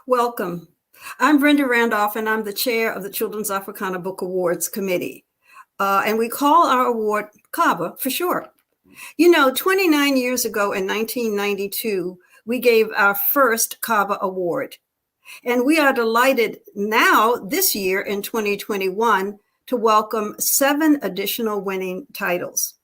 Welcome. I'm Brenda Randolph, and I'm the chair of the Children's Africana Book Awards Committee. And we call our award CABA for short. 29 years ago in 1992, we gave our first CABA award. And we are delighted now, this year in 2021, to welcome 7 additional winning titles.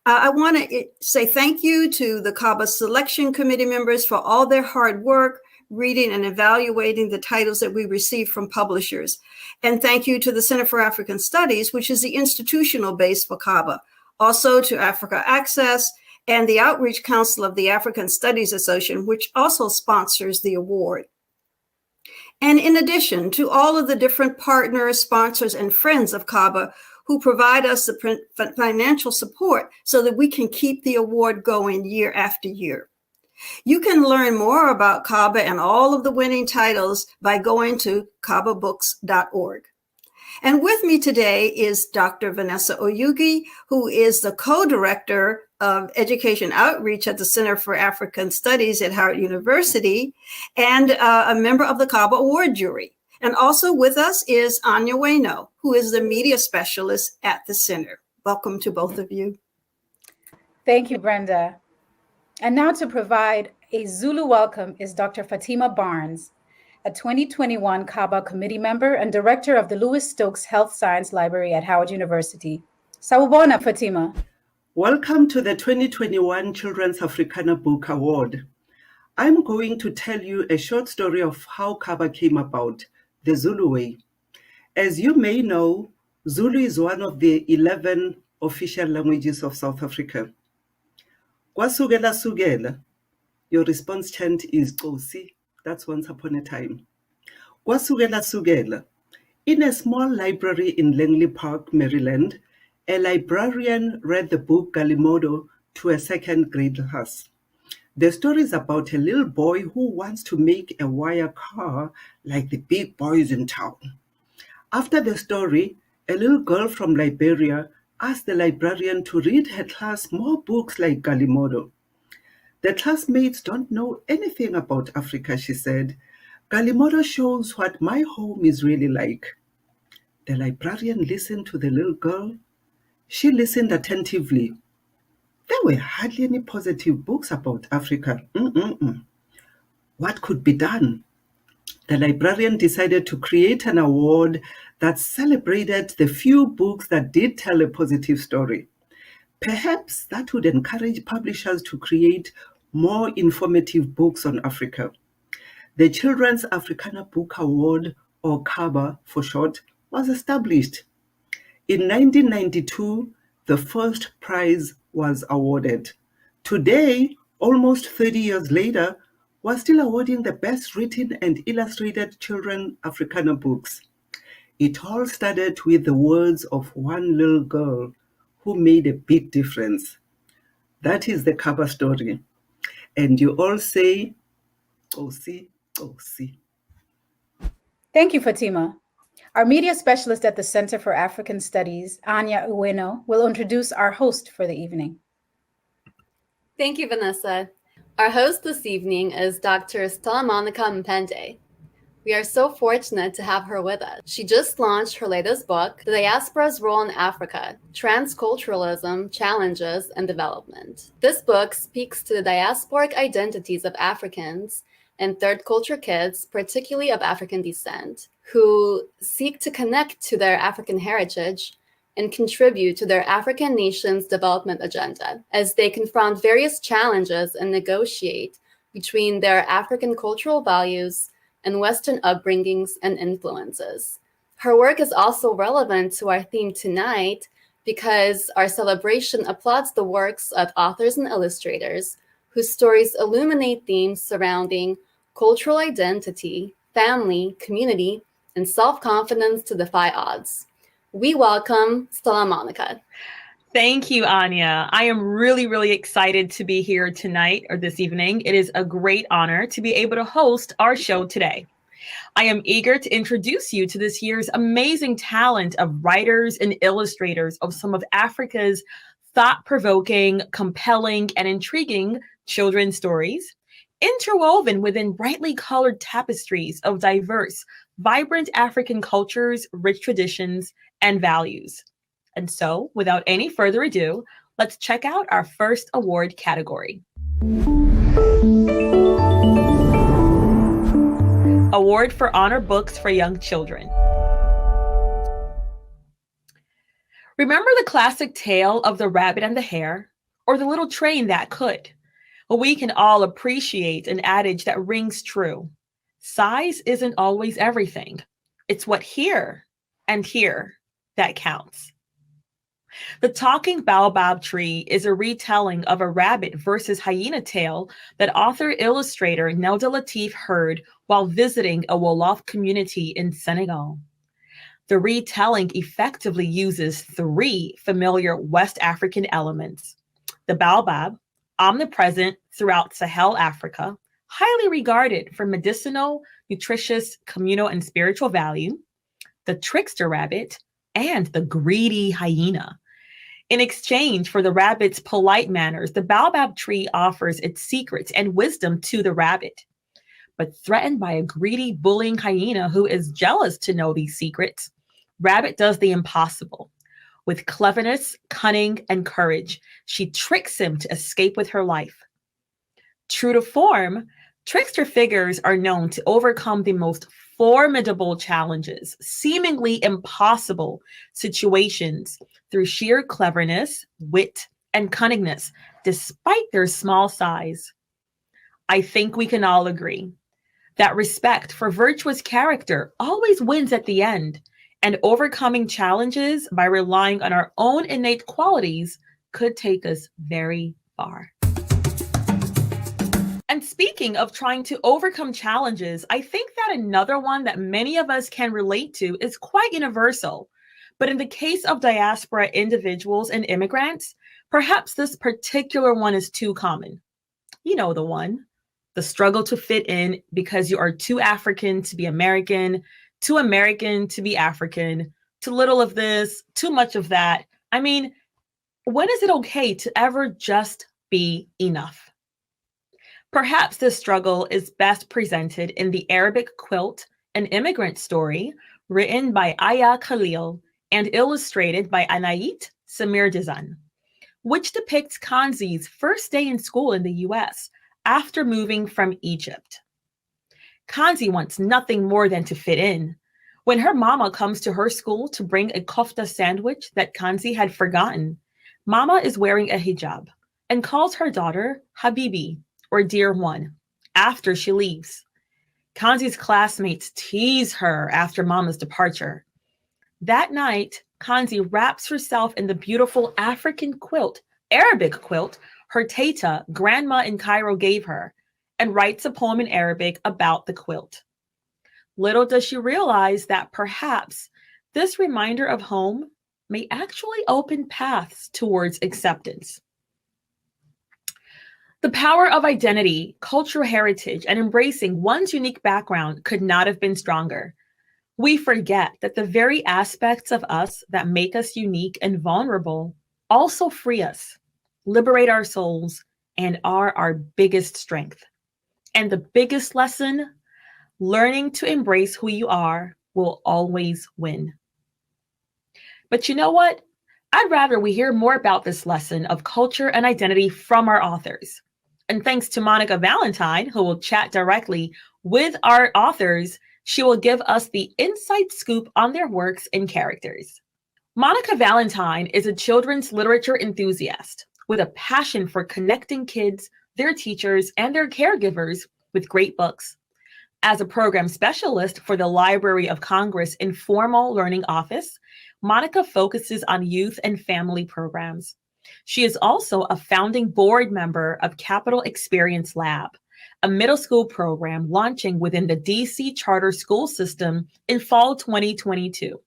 I want to say thank you to the CABA selection committee members for all their hard work, reading and evaluating the titles that we receive from publishers. And thank you to the Center for African Studies, which is the institutional base for CABA. Also to Africa Access and the Outreach Council of the African Studies Association, which also sponsors the award. And in addition to all of the different partners, sponsors, and friends of CABA who provide us the financial support so that we can keep the award going year after year. You can learn more about CABA and all of the winning titles by going to cababooks.org. And with me today is Dr. Vanessa Oyugi, who is the co-director of Education Outreach at the Center for African Studies at Howard University and a member of the CABA Award jury. And also with us is Anya Ueno, who is the media specialist at the center. Welcome to both of you. Thank you, Brenda. And now to provide a Zulu welcome is Dr. Fatima Barnes, a 2021 CABA committee member and director of the Louis Stokes Health Science Library at Howard University. Sawubona, Fatima. Welcome to the 2021 Children's Africana Book Award. I'm going to tell you a short story of how CABA came about, the Zulu way. As you may know, Zulu is one of the 11 official languages of South Africa. Kwasukela sukela, your response chant is Kosi, that's once upon a time. Kwasukela sukela. In a small library in Langley Park, Maryland, a librarian read the book Galimodo to a second grade class. The story is about a little boy who wants to make a wire car like the big boys in town. After the story, a little girl from Liberia asked the librarian to read her class more books like Galimodo. The classmates don't know anything about Africa, she said. Galimodo shows what my home is really like. The librarian listened to the little girl. She listened attentively. There were hardly any positive books about Africa. What could be done? The librarian decided to create an award that celebrated the few books that did tell a positive story. Perhaps that would encourage publishers to create more informative books on Africa. The Children's Africana Book Award, or CABA for short, was established. In 1992, the first prize was awarded. Today, almost 30 years later, we're still awarding the best written and illustrated children Africana books. It all started with the words of one little girl who made a big difference. That is the CABA story. And you all say, Kosi, Kosi. Thank you, Fatima. Our media specialist at the Center for African Studies, Anya Ueno, will introduce our host for the evening. Thank you, Vanessa. Our host this evening is Dr. Stella Monica Mpende. We are so fortunate to have her with us. She just launched her latest book, The Diaspora's Role in Africa, Transculturalism, Challenges, and Development. This book speaks to the diasporic identities of Africans and third culture kids, particularly of African descent, who seek to connect to their African heritage and contribute to their African nation's development agenda as they confront various challenges and negotiate between their African cultural values and Western upbringings and influences. Her work is also relevant to our theme tonight because our celebration applauds the works of authors and illustrators whose stories illuminate themes surrounding cultural identity, family, community, and self-confidence to defy odds. We welcome Stella Monica. Thank you, Anya. I am really excited to be here tonight or this evening. It is a great honor to be able to host our show today. I am eager to introduce you to this year's amazing talent of writers and illustrators of some of Africa's thought-provoking, compelling, and intriguing children's stories. interwoven within brightly colored tapestries of diverse, vibrant African cultures, rich traditions, and values. And so, without any further ado, let's check out our first award category. Award for Honor Books for Young Children. Remember the classic tale of the rabbit and the hare, or the little train that could? Well, we can all appreciate an adage that rings true. Size isn't always everything. It's what here and here that counts. The Talking Baobab Tree is a retelling of a rabbit versus hyena tale that author-illustrator Nelda Latif heard while visiting a Wolof community in Senegal. The retelling effectively uses three familiar West African elements: the baobab, omnipresent throughout Sahel Africa, highly regarded for medicinal, nutritious, communal, and spiritual value; the trickster rabbit; and the greedy hyena. In exchange for the rabbit's polite manners, the baobab tree offers its secrets and wisdom to the rabbit. But threatened by a greedy, bullying hyena who is jealous to know these secrets, Rabbit does the impossible. With cleverness, cunning, and courage, she tricks him to escape with her life. True to form, trickster figures are known to overcome the most formidable challenges, seemingly impossible situations, through sheer cleverness, wit, and cunningness, despite their small size. I think we can all agree that respect for virtuous character always wins at the end, and overcoming challenges by relying on our own innate qualities could take us very far. And speaking of trying to overcome challenges, I think that another one that many of us can relate to is quite universal. But in the case of diaspora individuals and immigrants, perhaps this particular one is too common. You know the one, the struggle to fit in because you are too African to be American, too American to be African, too little of this, too much of that. I mean, when is it okay to ever just be enough? Perhaps this struggle is best presented in the Arabic Quilt, an immigrant story written by Aya Khalil and illustrated by Anait Samirdizan, which depicts Kanzi's first day in school in the US after moving from Egypt. Kanzi wants nothing more than to fit in. When her mama comes to her school to bring a kofta sandwich that Kanzi had forgotten, Mama is wearing a hijab and calls her daughter Habibi, or Dear One, after she leaves. Kanzi's classmates tease her after Mama's departure. That night, Kanzi wraps herself in the beautiful African quilt, Arabic quilt, her teta, grandma in Cairo, gave her, and writes a poem in Arabic about the quilt. Little does she realize that perhaps this reminder of home may actually open paths towards acceptance. The power of identity, cultural heritage, and embracing one's unique background could not have been stronger. We forget that the very aspects of us that make us unique and vulnerable also free us, liberate our souls, and are our biggest strength. And the biggest lesson, learning to embrace who you are will always win. But you know what? I'd rather we hear more about this lesson of culture and identity from our authors. And thanks to Monica Valentine, who will chat directly with our authors, she will give us the inside scoop on their works and characters. Monica Valentine is a children's literature enthusiast with a passion for connecting kids, their teachers, and their caregivers with great books. As a program specialist for the Library of Congress Informal Learning Office, Monica focuses on youth and family programs. She is also a founding board member of Capital Experience Lab, a middle school program launching within the DC charter school system in fall 2022.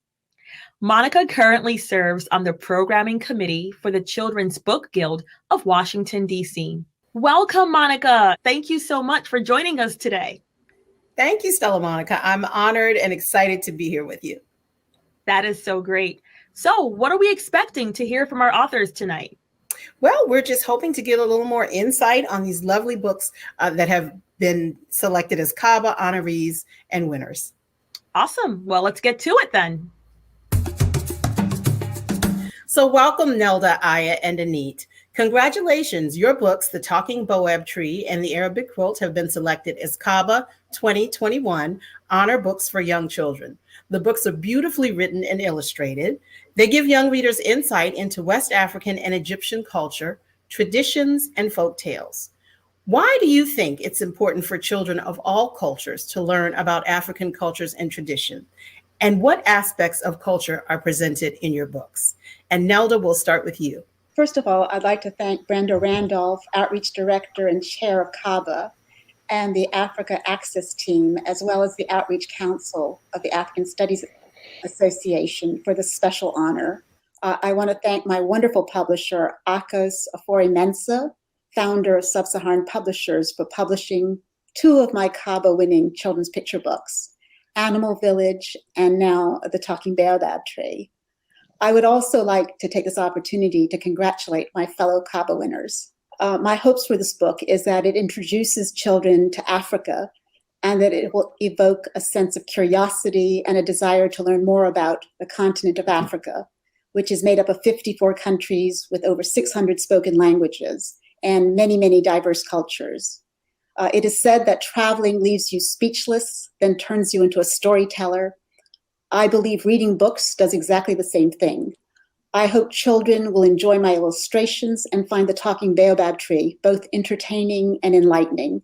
Monica currently serves on the programming committee for the Children's Book Guild of Washington, D.C. Welcome, Monica. Thank you so much for joining us today. Thank you, Stella Monica. I'm honored and excited to be here with you. That is so great. So what are we expecting to hear from our authors tonight? Well, we're just hoping to get a little more insight on these lovely books that have been selected as CABA honorees and winners. Awesome. Well, let's get to it then. So welcome, Nelda, Aya, and Anit. Congratulations. Your books, The Talking Boab Tree and The Arabic Quilt, have been selected as CABA 2021 Honor Books for Young Children. The books are beautifully written and illustrated. They give young readers insight into West African and Egyptian culture, traditions, and folk tales. Why do you think it's important for children of all cultures to learn about African cultures and tradition? And what aspects of culture are presented in your books? And Nelda, we'll start with you. First of all, I'd like to thank Brenda Randolph, Outreach Director and Chair of CABA, and the Africa Access Team, as well as the Outreach Council of the African Studies Association for this special honor. I want to thank my wonderful publisher, Akos Afori-Mensah, founder of Sub-Saharan Publishers, for publishing two of my CABA-winning children's picture books, Animal Village and now The Talking Baobab Tree. I would also like to take this opportunity to congratulate my fellow CABA winners. My hopes for this book is that it introduces children to Africa and that it will evoke a sense of curiosity and a desire to learn more about the continent of Africa, which is made up of 54 countries with over 600 spoken languages and many, many diverse cultures. It is said that traveling leaves you speechless, then turns you into a storyteller. I believe reading books does exactly the same thing. I hope children will enjoy my illustrations and find The Talking Baobab Tree both entertaining and enlightening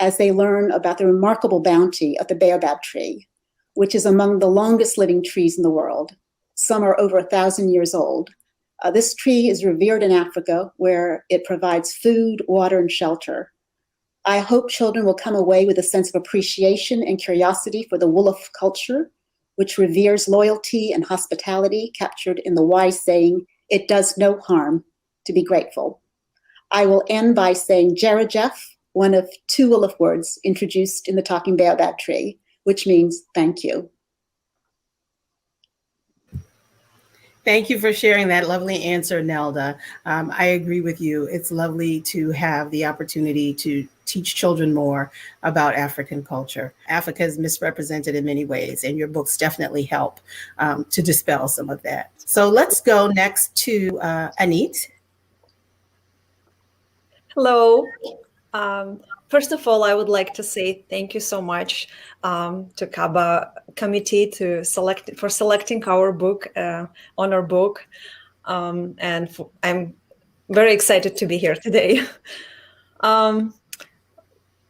as they learn about the remarkable bounty of the baobab tree, which is among the longest living trees in the world. Some are over 1,000 years old. This tree is revered in Africa, where it provides food, water, and shelter. I hope children will come away with a sense of appreciation and curiosity for the Wolof culture, which reveres loyalty and hospitality, captured in the wise saying, "It does no harm to be grateful." I will end by saying Jerejef, one of two Wolof words introduced in The Talking Baobab Tree, which means thank you. Thank you for sharing that lovely answer, Nelda. I agree with you. It's lovely to have the opportunity to teach children more about African culture. Africa is misrepresented in many ways, and your books definitely help to dispel some of that. So let's go next to Anit. Hello. First of all, I would like to say thank you so much to CABA committee for selecting our book, honor book, and I'm very excited to be here today.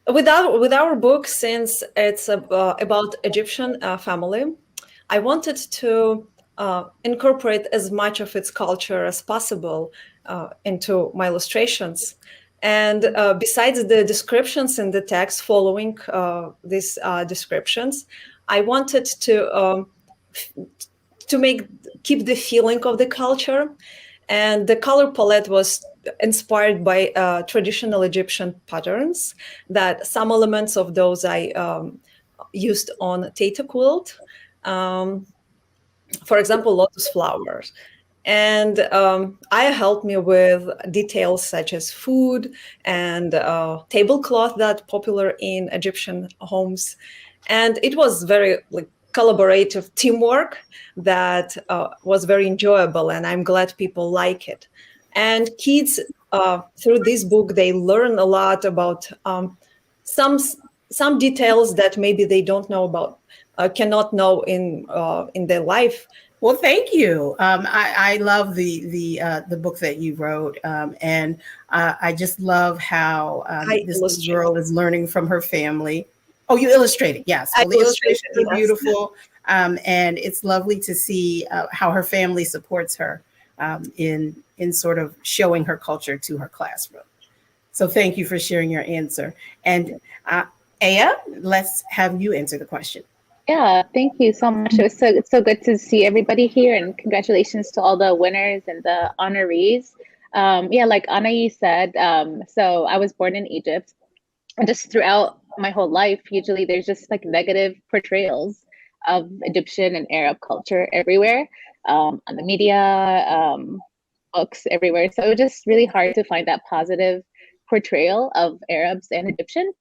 With our book, since it's about Egyptian family, I wanted to incorporate as much of its culture as possible into my illustrations. And besides the descriptions in the text following these descriptions, I wanted to keep the feeling of the culture. And the color palette was inspired by traditional Egyptian patterns, that some elements of those I used on Tata quilt. For example, lotus flowers. And Aya helped me with details such as food and tablecloth that popular in Egyptian homes. And it was very collaborative teamwork that was very enjoyable, and I'm glad people like it. And kids, through this book, they learn a lot about some details that maybe they don't know about, cannot know in their life. Well, thank you. I love the book that you wrote, and I just love how this little girl is learning from her family. Oh, you illustrated, yes. Well, the illustrations are beautiful, and it's lovely to see how her family supports her in sort of showing her culture to her classroom. So thank you for sharing your answer. And Aya, let's have you answer the question. Yeah, thank you so much. It's so good to see everybody here, and congratulations to all the winners and the honorees. Yeah, like Anaïs said, so I was born in Egypt, and just throughout my whole life, usually there's just like negative portrayals of Egyptian and Arab culture everywhere, on the media, books everywhere. So it was just really hard to find that positive portrayal of Arabs and Egyptian.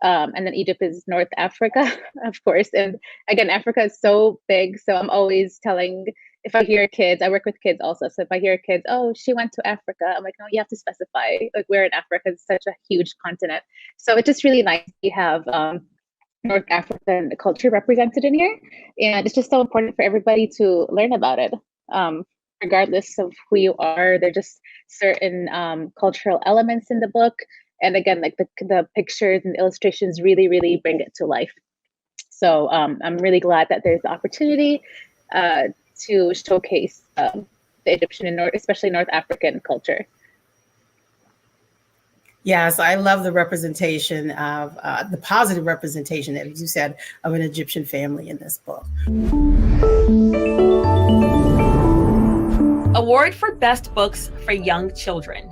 And then Egypt is North Africa, of course. And again, Africa is so big. So I'm always telling, if I hear kids, I work with kids also. So if I hear kids, oh, she went to Africa, I'm like, no, you have to specify like where in Africa. It's such a huge continent. So it's just really nice to have North African culture represented in here. And it's just so important for everybody to learn about it. Regardless of who you are, there are just certain cultural elements in the book. And again, like the pictures and illustrations really bring it to life. So I'm really glad that there's the opportunity to showcase the Egyptian and especially North African culture. Yes, I love the representation of the positive representation, as you said, of an Egyptian family in this book. Award for Best Books for Young Children.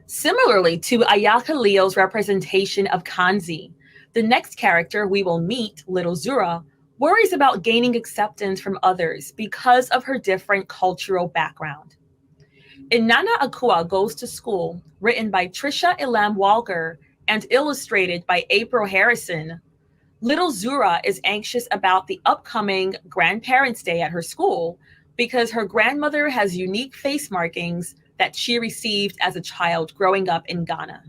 Similarly to Ayaka Leo's representation of Kanzi, the next character we will meet, Little Zura, worries about gaining acceptance from others because of her different cultural background. In Nana Akua Goes to School, written by Trisha Elam Walker and illustrated by April Harrison, Little Zura is anxious about the upcoming Grandparents' Day at her school because her grandmother has unique face markings that she received as a child growing up in Ghana.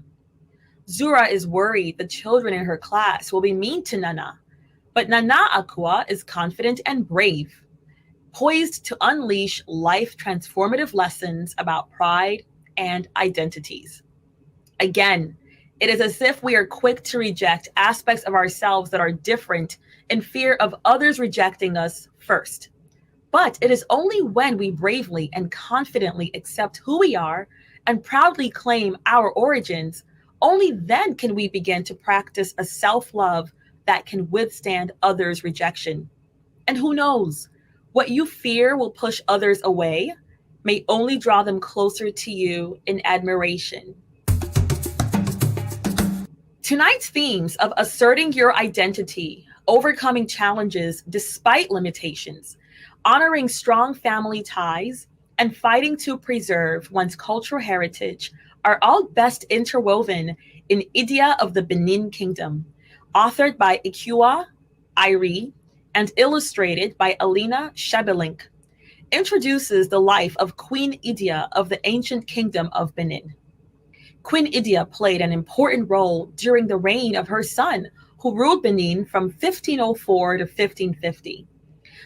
Zura is worried the children in her class will be mean to Nana, but Nana Akua is confident and brave, poised to unleash life-transformative lessons about pride and identities. Again, it is as if we are quick to reject aspects of ourselves that are different in fear of others rejecting us first. But it is only when we bravely and confidently accept who we are and proudly claim our origins, only then can we begin to practice a self-love that can withstand others' rejection. And who knows, what you fear will push others away may only draw them closer to you in admiration. Tonight's themes of asserting your identity, overcoming challenges despite limitations, honoring strong family ties, and fighting to preserve one's cultural heritage are all best interwoven in Idia of the Benin Kingdom, authored by Ikua Irie and illustrated by Alina Shebelink, introduces the life of Queen Idia of the ancient kingdom of Benin. Queen Idia played an important role during the reign of her son, who ruled Benin from 1504 to 1550.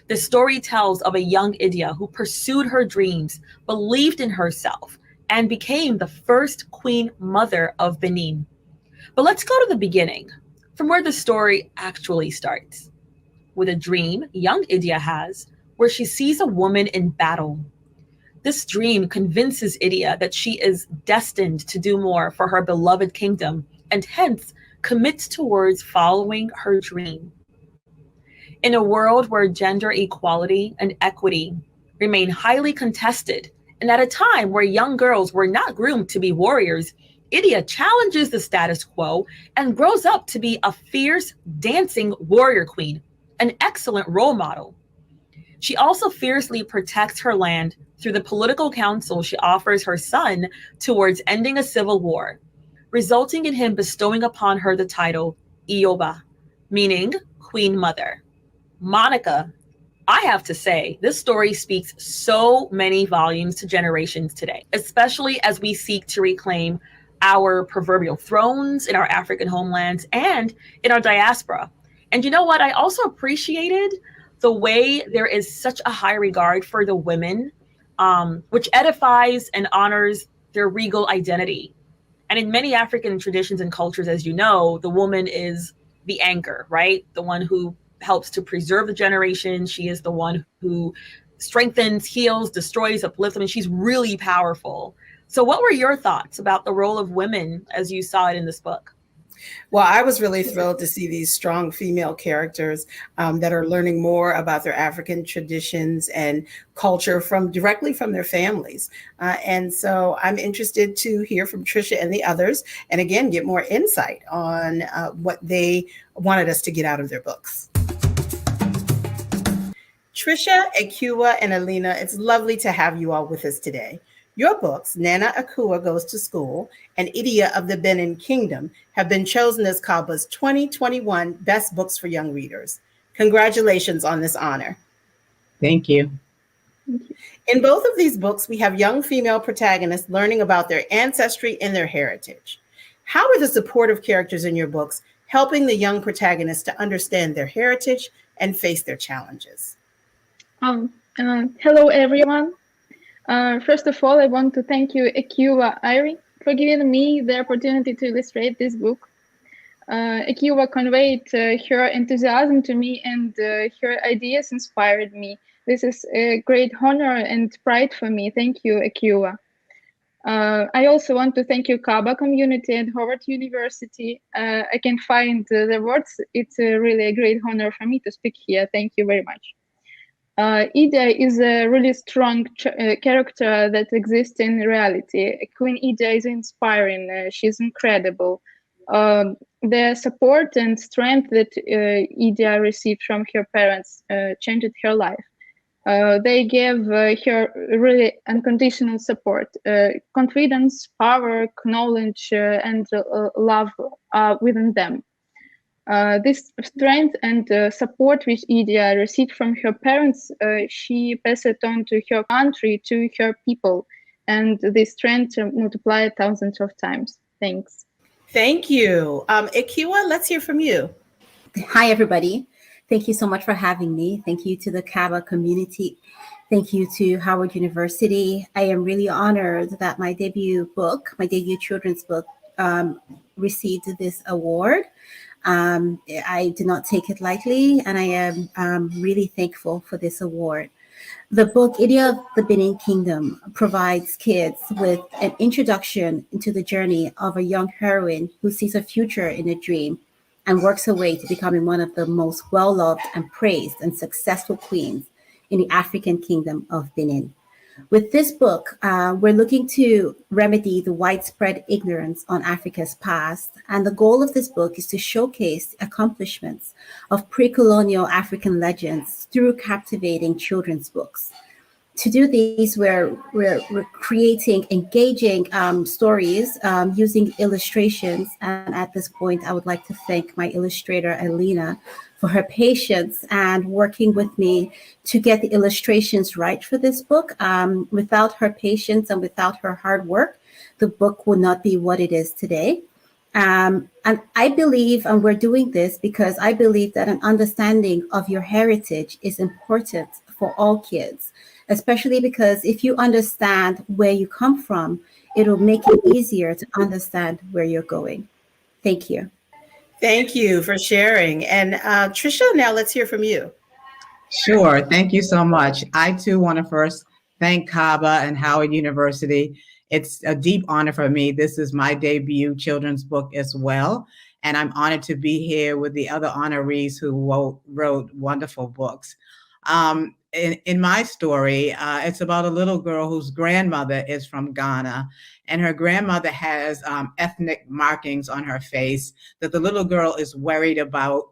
The story tells of a young Idia who pursued her dreams, believed in herself, and became the first queen mother of Benin. But let's go to the beginning, from where the story actually starts, with a dream young Idia has, where she sees a woman in battle. This dream convinces Idia that she is destined to do more for her beloved kingdom, and hence commits towards following her dream. In a world where gender equality and equity remain highly contested, and at a time where young girls were not groomed to be warriors, Idia challenges the status quo and grows up to be a fierce, dancing warrior queen, an excellent role model. She also fiercely protects her land through the political counsel she offers her son towards ending a civil war, resulting in him bestowing upon her the title Ioba, meaning Queen Mother. Monica, I have to say, this story speaks so many volumes to generations today, especially as we seek to reclaim our proverbial thrones in our African homelands and in our diaspora. And you know what? I also appreciated the way there is such a high regard for the women, which edifies and honors their regal identity. And in many African traditions and cultures, as you know, the woman is the anchor, right? The one who helps to preserve the generation. She is the one who strengthens, heals, destroys, uplifts. I mean, she's really powerful. So what were your thoughts about the role of women as you saw it in this book? Well, I was really thrilled to see these strong female characters that are learning more about their African traditions and culture directly from their families. And so I'm interested to hear from Trisha and the others, and again, get more insight on what they wanted us to get out of their books. Trisha, Akua, and Alina, it's lovely to have you all with us today. Your books, Nana Akua Goes to School and Idia of the Benin Kingdom, have been chosen as CABA's 2021 Best Books for Young Readers. Congratulations on this honor. Thank you. In both of these books, we have young female protagonists learning about their ancestry and their heritage. How are the supportive characters in your books helping the young protagonists to understand their heritage and face their challenges? Hello, everyone. First of all, I want to thank you, Akua Irie, for giving me the opportunity to illustrate this book. Akua conveyed her enthusiasm to me, and her ideas inspired me. This is a great honor and pride for me. Thank you, Akua. I also want to thank you, CABA community and Howard University. I can find the words. It's really a great honor for me to speak here. Thank you very much. Idia is a really strong character that exists in reality. Queen Idia is inspiring. She's incredible. The support and strength that Idia received from her parents changed her life. They gave her really unconditional support. Confidence, power, knowledge, and love are within them. This strength and support which Idia received from her parents, she passed it on to her country, to her people, and this strength multiplied thousands of times. Thanks. Thank you. Akua, let's hear from you. Hi, everybody. Thank you so much for having me. Thank you to the CABA community. Thank you to Howard University. I am really honored that my debut children's book, received this award. I did not take it lightly, and I am really thankful for this award. The book, Idia of the Benin Kingdom, provides kids with an introduction into the journey of a young heroine who sees a future in a dream and works her way to becoming one of the most well-loved and praised and successful queens in the African kingdom of Benin. With this book, we're looking to remedy the widespread ignorance on Africa's past, and the goal of this book is to showcase the accomplishments of pre-colonial African legends through captivating children's books. To do these, we're creating engaging stories using illustrations. And at this point, I would like to thank my illustrator, Alina, for her patience and working with me to get the illustrations right for this book. Without her patience and without her hard work, the book would not be what it is today. And I believe, and we're doing this because I believe that an understanding of your heritage is important for all kids, especially because if you understand where you come from, it'll make it easier to understand where you're going. Thank you. Thank you for sharing. And Trisha, now let's hear from you. Sure. Thank you so much. I too want to first thank CABA and Howard University. It's a deep honor for me. This is my debut children's book as well. And I'm honored to be here with the other honorees who wrote wonderful books. In my story, it's about a little girl whose grandmother is from Ghana, and her grandmother has ethnic markings on her face that the little girl is worried about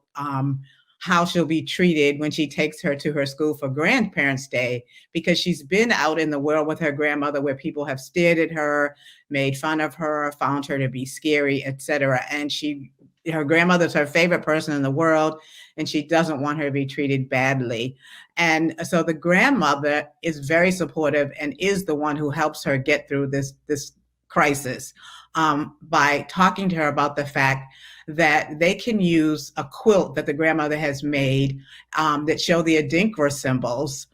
how she'll be treated when she takes her to her school for Grandparents' Day, because she's been out in the world with her grandmother where people have stared at her, made fun of her, found her to be scary, etc. And her grandmother's her favorite person in the world, and she doesn't want her to be treated badly. And so the grandmother is very supportive and is the one who helps her get through this crisis by talking to her about the fact that they can use a quilt that the grandmother has made that show the Adinkra symbols,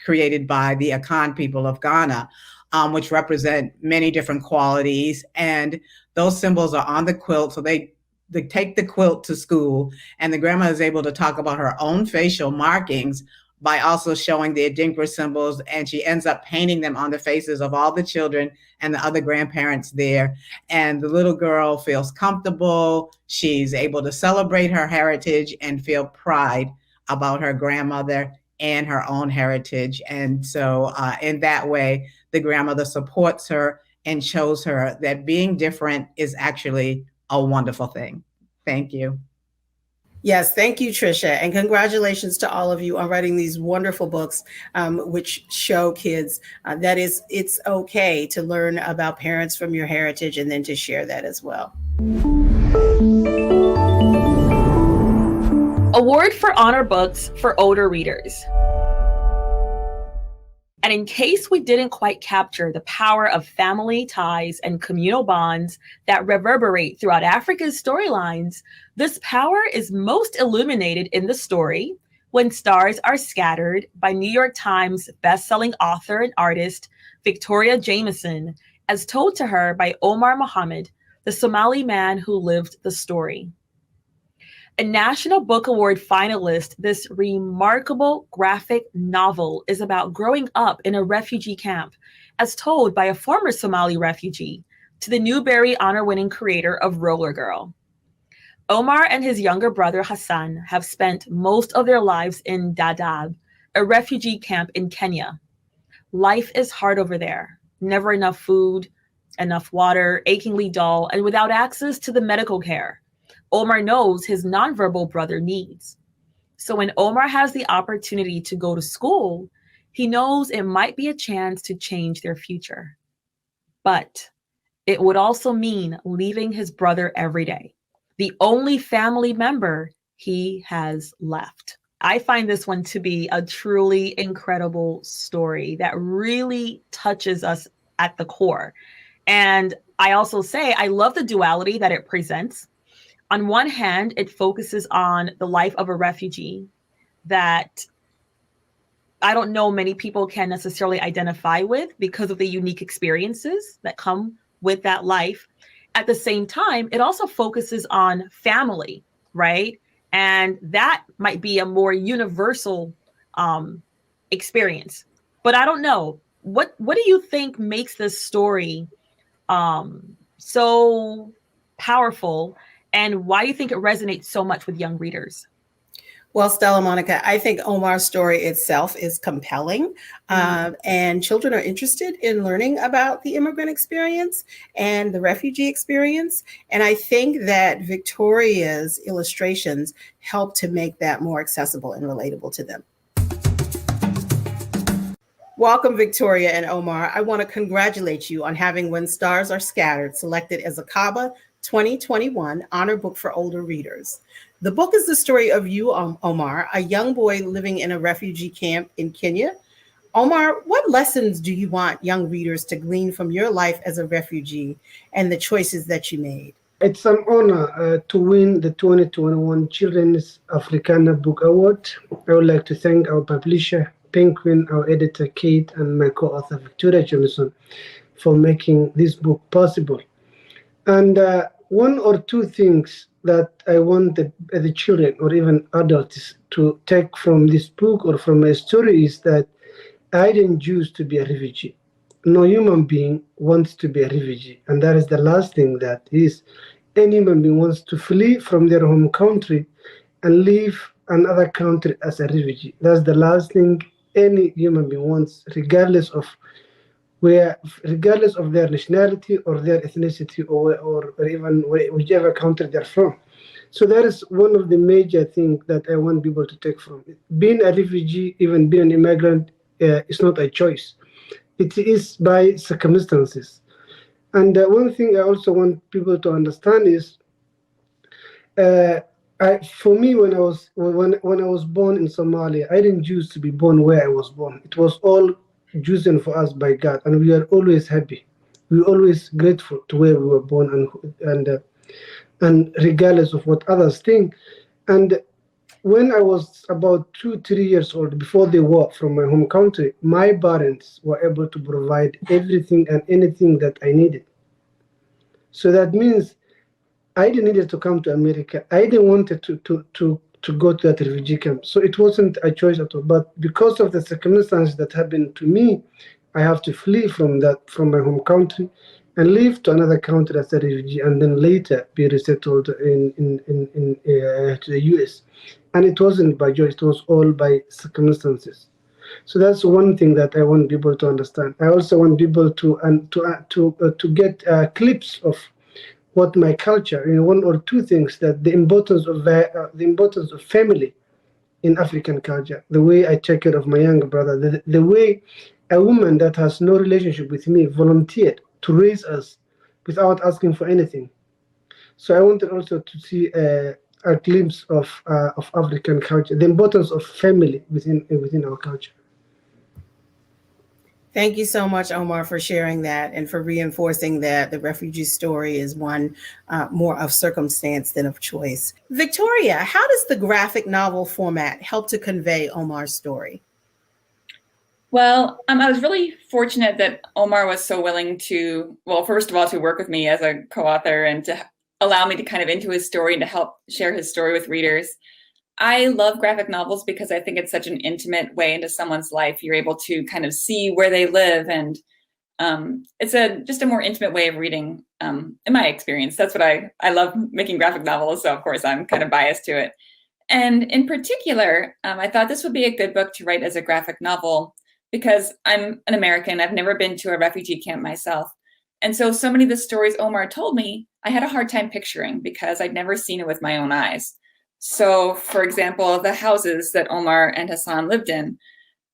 created by the Akan people of Ghana, which represent many different qualities. And those symbols are on the quilt. So they take the quilt to school, and the grandma is able to talk about her own facial markings by also showing the Adinkra symbols, and she ends up painting them on the faces of all the children and the other grandparents there. And the little girl feels comfortable. She's able to celebrate her heritage and feel pride about her grandmother and her own heritage. And so in that way, the grandmother supports her and shows her that being different is actually a wonderful thing. Thank you. Yes, thank you, Tricia, and congratulations to all of you on writing these wonderful books, which show kids that it's okay to learn about parents from your heritage and then to share that as well. Award for Honor Books for Older Readers. And in case we didn't quite capture the power of family ties and communal bonds that reverberate throughout Africa's storylines, this power is most illuminated in the story When Stars Are Scattered by New York Times bestselling author and artist Victoria Jameson, as told to her by Omar Mohammed, the Somali man who lived the story. A National Book Award finalist, this remarkable graphic novel is about growing up in a refugee camp, as told by a former Somali refugee, to the Newbery Honor-winning creator of Roller Girl. Omar and his younger brother Hassan have spent most of their lives in Dadaab, a refugee camp in Kenya. Life is hard over there. Never enough food, enough water, achingly dull, and without access to the medical care Omar knows his nonverbal brother needs. So when Omar has the opportunity to go to school, he knows it might be a chance to change their future. But it would also mean leaving his brother every day, the only family member he has left. I find this one to be a truly incredible story that really touches us at the core. And I also say I love the duality that it presents. On one hand, it focuses on the life of a refugee that I don't know many people can necessarily identify with because of the unique experiences that come with that life. At the same time, it also focuses on family, right? And that might be a more universal experience. But I don't know. What do you think makes this story so powerful? And why do you think it resonates so much with young readers? Well, Stella Monica, I think Omar's story itself is compelling, and children are interested in learning about the immigrant experience and the refugee experience. And I think that Victoria's illustrations help to make that more accessible and relatable to them. Welcome, Victoria and Omar. I want to congratulate you on having When Stars Are Scattered selected as a CABA 2021 Honor Book for Older Readers. The book is the story of you, Omar, a young boy living in a refugee camp in Kenya. Omar, what lessons do you want young readers to glean from your life as a refugee and the choices that you made? It's an honor to win the 2021 Children's Africana Book Award. I would like to thank our publisher, Penguin, our editor, Kate, and my co-author, Victoria Jameson, for making this book possible. And one or two things that I want the children or even adults to take from this book or from my story is that I didn't choose to be a refugee. No human being wants to be a refugee. And that is the last thing that is. Any human being wants to flee from their home country and leave another country as a refugee. That's the last thing any human being wants, regardless of their nationality or their ethnicity or even whichever country they're from. So that is one of the major things that I want people to take from it. Being a refugee, even being an immigrant, is not a choice. It is by circumstances. And one thing I also want people to understand is, for me, when I was born in Somalia, I didn't choose to be born where I was born. It was all chosen for us by God, and we are always happy. We're always grateful to where we were born, and regardless of what others think. And when I was about 2-3 years old, before the war from my home country, my parents were able to provide everything and anything that I needed. So that means I didn't need to come to America. I didn't want to go to that refugee camp. So it wasn't a choice at all. But because of the circumstances that happened to me, I have to flee from my home country and leave to another country as a refugee, and then later be resettled to the US. And it wasn't by choice, it was all by circumstances. So that's one thing that I want people to understand. I also want people to get clips of what my culture, one or two things, that the importance of family in African culture, the way I take care of my younger brother, the way a woman that has no relationship with me volunteered to raise us without asking for anything. So I wanted also to see a glimpse of African culture, the importance of family within our culture. Thank you so much, Omar, for sharing that and for reinforcing that the refugee story is one more of circumstance than of choice. Victoria, how does the graphic novel format help to convey Omar's story? Well, I was really fortunate that Omar was so willing to, well, first of all, to work with me as a co-author and to allow me to kind of into his story and to help share his story with readers. I love graphic novels because I think it's such an intimate way into someone's life. You're able to kind of see where they live, and it's just a more intimate way of reading, in my experience. That's what I love making graphic novels, so of course I'm kind of biased to it. And in particular, I thought this would be a good book to write as a graphic novel because I'm an American. I've never been to a refugee camp myself. And so many of the stories Omar told me, I had a hard time picturing because I'd never seen it with my own eyes. So, for example, the houses that Omar and Hassan lived in.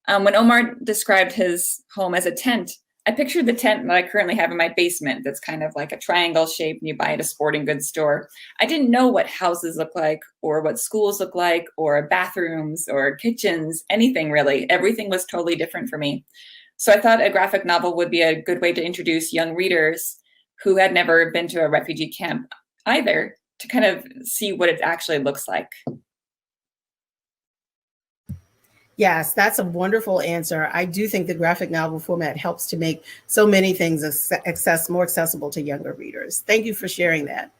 When Omar described his home as a tent, I pictured the tent that I currently have in my basement that's kind of like a triangle shape and you buy at a sporting goods store. I didn't know what houses look like or what schools look like or bathrooms or kitchens, anything really. Everything was totally different for me. So I thought a graphic novel would be a good way to introduce young readers who had never been to a refugee camp either, to kind of see what it actually looks like. Yes, that's a wonderful answer. I do think the graphic novel format helps to make so many things more accessible to younger readers. Thank you for sharing that.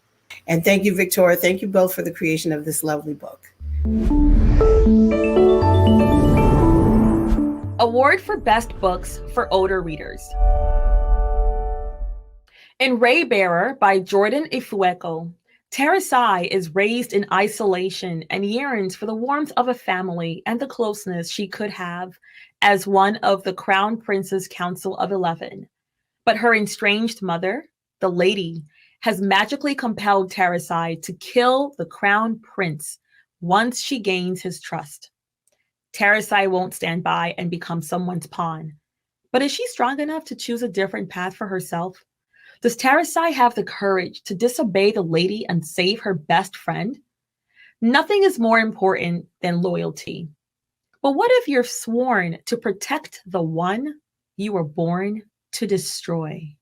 And thank you, Victoria. Thank you both for the creation of this lovely book. Award for Best Books for Older Readers. In Ray Bearer by Jordan Ifueko, Teresai is raised in isolation and yearns for the warmth of a family and the closeness she could have as one of the Crown Prince's Council of 11. But her estranged mother, the Lady, has magically compelled Teresai to kill the Crown Prince once she gains his trust. Teresai won't stand by and become someone's pawn. But is she strong enough to choose a different path for herself? Does Teresai have the courage to disobey the Lady and save her best friend? Nothing is more important than loyalty. But what if you're sworn to protect the one you were born to destroy?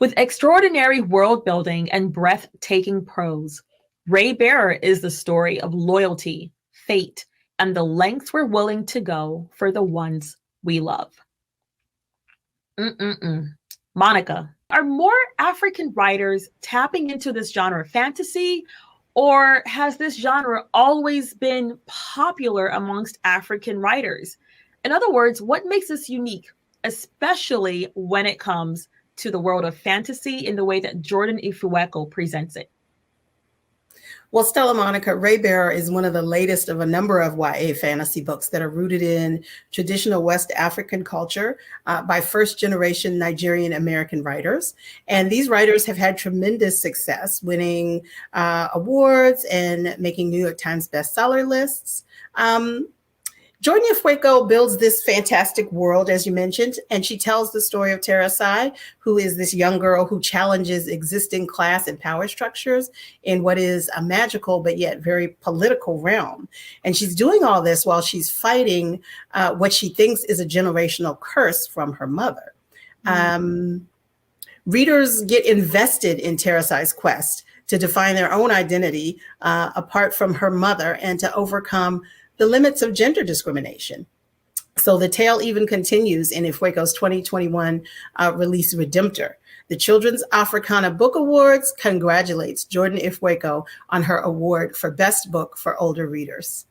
With extraordinary world building and breathtaking prose, Ray Bearer is the story of loyalty, fate, and the lengths we're willing to go for the ones we love. Monica, are more African writers tapping into this genre of fantasy, or has this genre always been popular amongst African writers? In other words, what makes this unique, especially when it comes to the world of fantasy in the way that Jordan Ifueko presents it? Well, Stella Monica, Ray Bearer is one of the latest of a number of YA fantasy books that are rooted in traditional West African culture by first-generation Nigerian American writers. And these writers have had tremendous success, winning awards and making New York Times bestseller lists. Jordan Ifueko builds this fantastic world, as you mentioned, and she tells the story of Teresai, who is this young girl who challenges existing class and power structures in what is a magical but yet very political realm. And she's doing all this while she's fighting what she thinks is a generational curse from her mother. Readers get invested in Teresai's quest to define their own identity apart from her mother and to overcome the limits of gender discrimination. So the tale even continues in Ifueko's 2021 release Redemptor. The Children's Africana Book Awards congratulates Jordan Ifueko on her award for Best Book for Older Readers.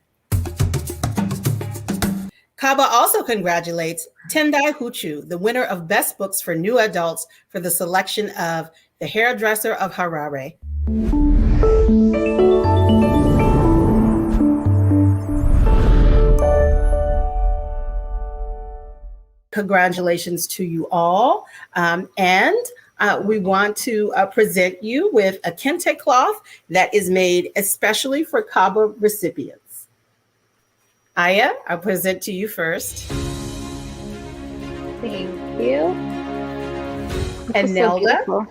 CABA also congratulates Tendai Huchu, the winner of Best Books for New Adults for the selection of The Hairdresser of Harare. Congratulations to you all. And we want to present you with a kente cloth that is made especially for CABA recipients. Aya, I'll present to you first. Thank you. And Nelda. Beautiful.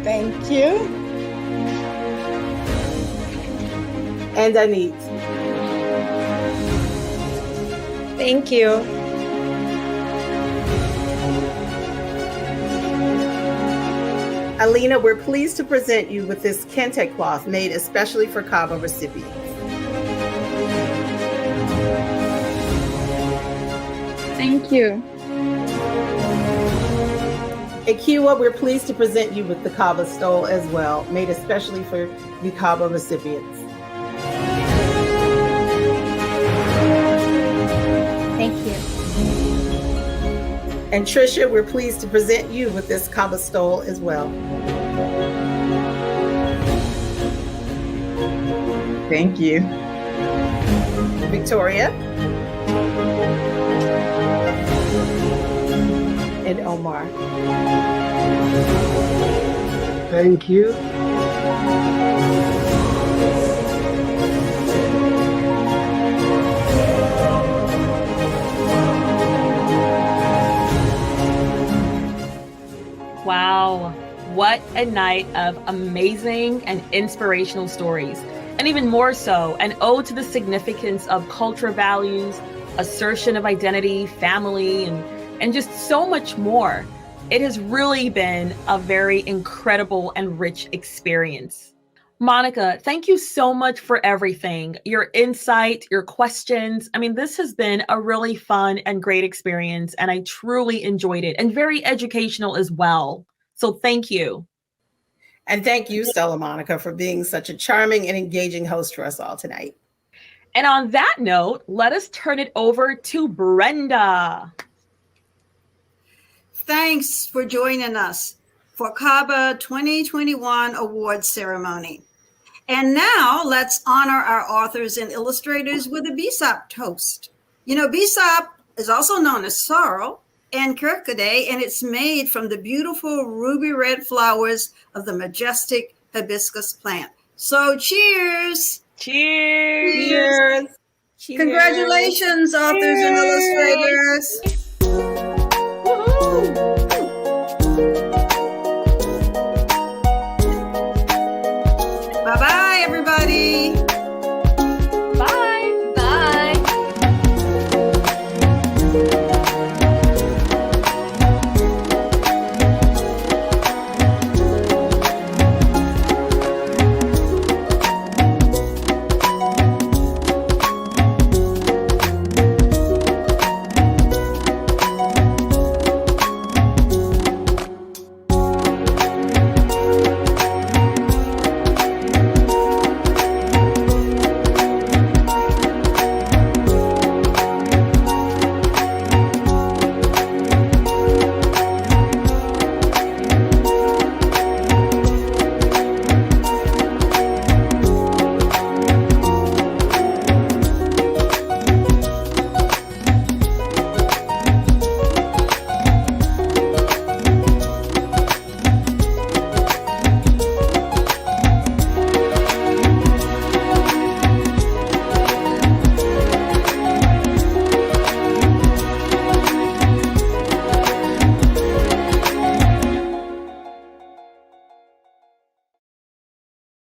Thank you. And Anit. Thank you. Alina, we're pleased to present you with this kente cloth made especially for CABA recipients. Thank you. Akiwa, we're pleased to present you with the CABA stole as well, made especially for the CABA recipients. Thank you. And Trisha, we're pleased to present you with this CABA stole as well. Thank you. Victoria. And Omar. Thank you. Wow, what a night of amazing and inspirational stories. And even more so, an ode to the significance of cultural values, assertion of identity, family, and just so much more. It has really been a very incredible and rich experience. Monica, thank you so much for everything. Your insight, your questions. I mean, this has been a really fun and great experience, and I truly enjoyed it, and very educational as well. So thank you. And thank you, Stella Monica, for being such a charming and engaging host for us all tonight. And on that note, let us turn it over to Brenda. Thanks for joining us for CABA 2021 Awards Ceremony. And now let's honor our authors and illustrators with a BSOP toast. You know, BSOP is also known as sorrel and Kirkaday, and it's made from the beautiful ruby red flowers of the majestic hibiscus plant. So cheers. Cheers. Cheers. Congratulations, authors and illustrators. Woohoo!